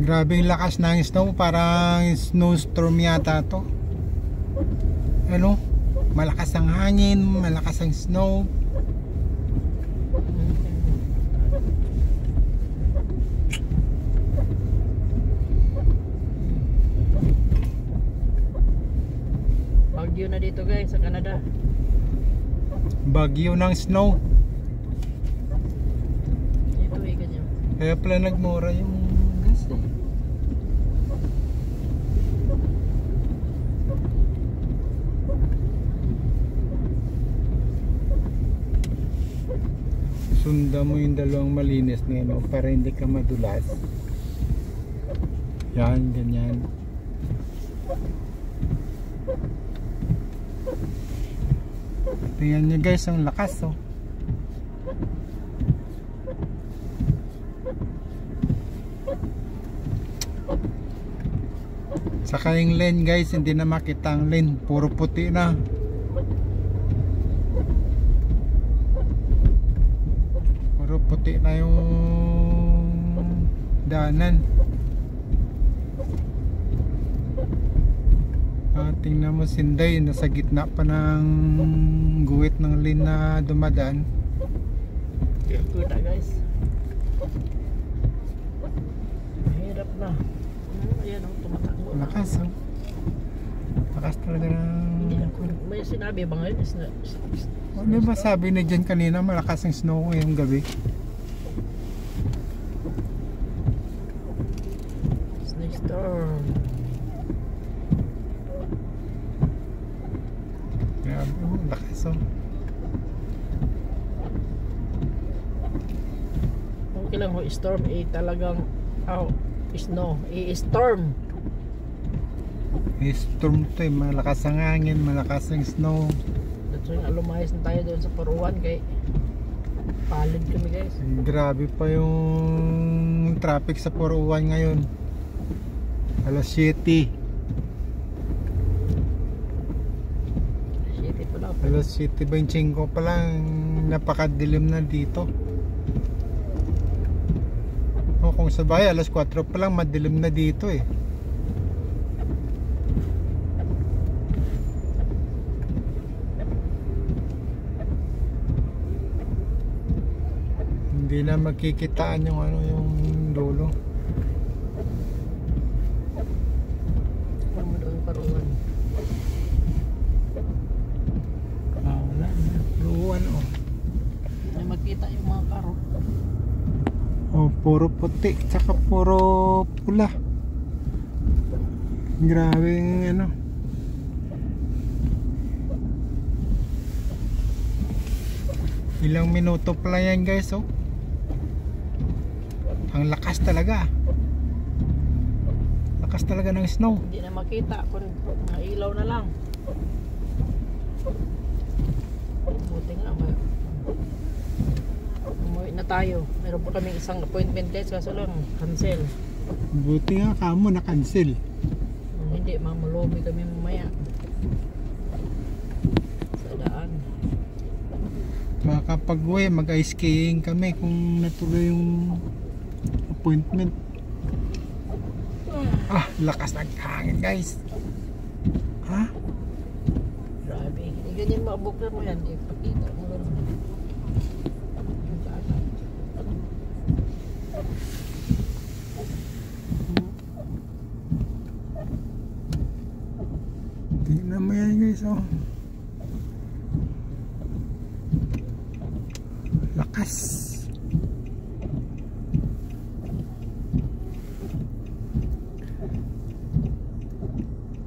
Grabe yung lakas ng snow, parang snowstorm yata to. Ano? Malakas ang hangin, malakas ang snow. Bagyo na dito guys sa Canada. Bagyo ng snow. Ito ganyan. Kaya pala nagmura yung gas eh. Sundan mo yung dalawang malinis na yun, para hindi ka madulas. Yan, ganyan. Tingnan nyo guys, ang lakas oh. Saka yung lane guys, hindi na makita ang lane, puro puti na. Puro puti na yung daanan. Tingnan mo Sinday, nasa gitna pa ng guhit ng lane na dumadaan. Kuta guys. Mahirap na. Ayan o, tumatakbo. Lakas oh. Lakas talaga ng... May sinabi ba ngayon? Ano ba sabi na dyan kanina, malakas ang snow ngayong gabi? Snowstorm. Grabe oh, lakas oh. Okay lang ho, storm talagang snow, storm. Storm to eh, malakas ang hangin, malakas ang snow. That's why lumayas na tayo doon sa Paruan kay palid kami guys. Grabe pa yung traffic sa 401 ngayon. Alas 7. Alas 7:25 pa lang, napakadilim na dito. O kung sabay, alas 4 pa lang madilim na dito eh. Hindi na magkikitaan yung ano, yung dulo. Ano doon Paruan? Wala na, luwan oh. Hindi makita yung mga karo. Oh, puro puti, tsaka puro pula. Grabe yung ano. Ilang minuto pa lang yan guys oh. Ang lakas talaga. Lakas talaga ng snow. Hindi na makita kung ilaw na lang. Buti nga ba. Umuwi na tayo. Meron po kaming isang appointment guys, kaso lang cancel. Buti nga kamo na cancel. Hindi, mamulobi kami mamaya sa daan. Makakapag-uwi, mag-ice skiing kami kung natuloy yung appointment. Lakas ng hangin guys. Ha? Grabe. Ganyan maabuklan mo yan. Ipakita mo lang. Tingnan mo yan guys oh. Lakas.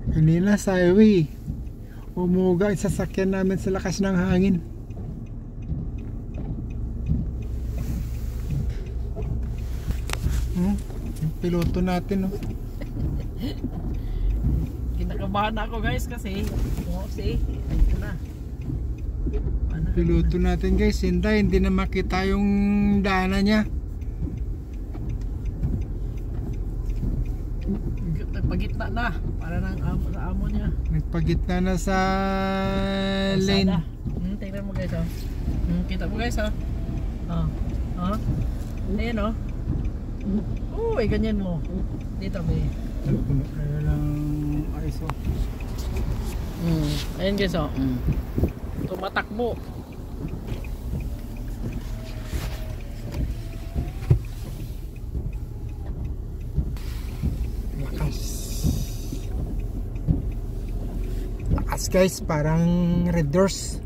Kanina sa highway, umuga yung sasakyan namin sa lakas ng hangin. Yung piloto natin oh. Kinakabahan ako guys kasi ito na. Piloto natin guys, hindi na makita yung daanan niya. Nagpagitna na para nang sa amo niya. Nagpagitna na sa lane. Tingnan mo guys oh. Kita mo guys oh. Ayan oh. Uy, ganyan mo. Dito may. Puno kayo lang ice oh. Ayan guys oh. Tumatakbo. Lakas guys, parang red doors.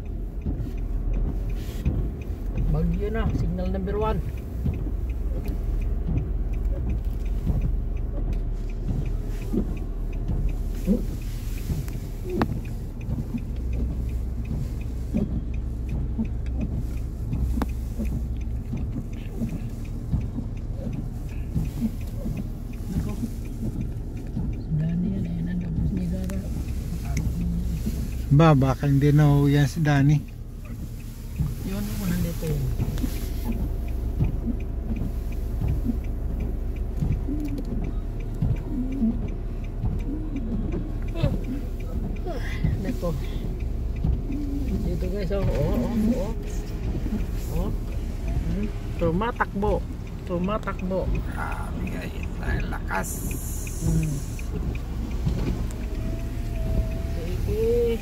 Bagyo na, signal number 1. Ba, baka hindi na yan si Danny. Yun ako nandito yun. Nako. Dito guys oh. Tumatakbo. Tumatakbo. Grabe guys, ang lakas. Sige.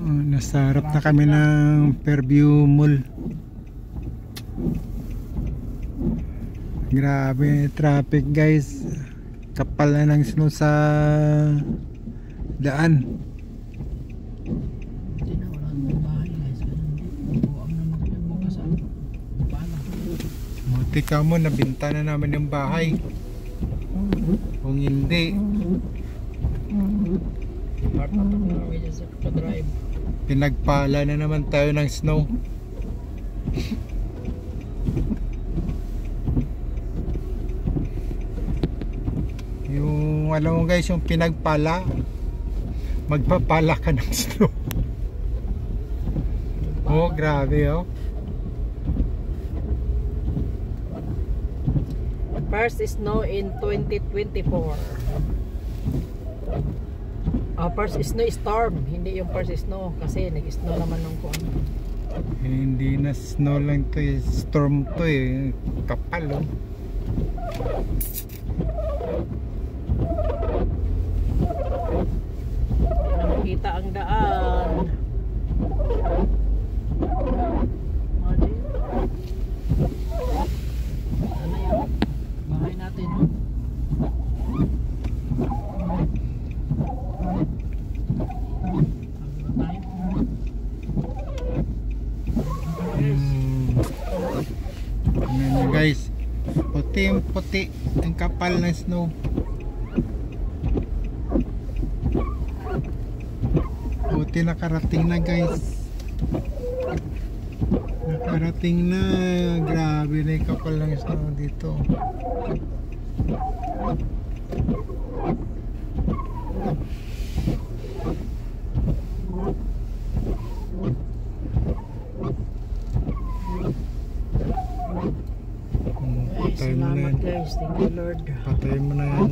Nasa harap na kami ng Fairview Mall. Grabe traffic guys. Kapal na ng snow sa daan. Hindi na, wala nang bahay guys. Buwang naman yan bukas ang pala. Buti ka mo, nabinta na namin yung bahay. Kung hindi, Part na ito na dyan sa pa-drive. pinagpala na naman tayo ng snow. Yung alam mo guys, yung pinagpala, magpapala ka ng snow. Oh, grabe oh. First snow in 2024. First snow storm, hindi yung first snow kasi nag-snow naman nung kuwan. Hindi na snow lang to eh. Storm to eh. Kapal oh. Hindi na makita ang daan. Imagine. Ano yun? Bahay natin no? Guys, puti ang kapal ng snow. Buti nakarating na guys. Nakarating na. Grabe na yung kapal ng snow dito. Patay mo na Salamat yan. guys, thank you Lord. Patay mo na yan.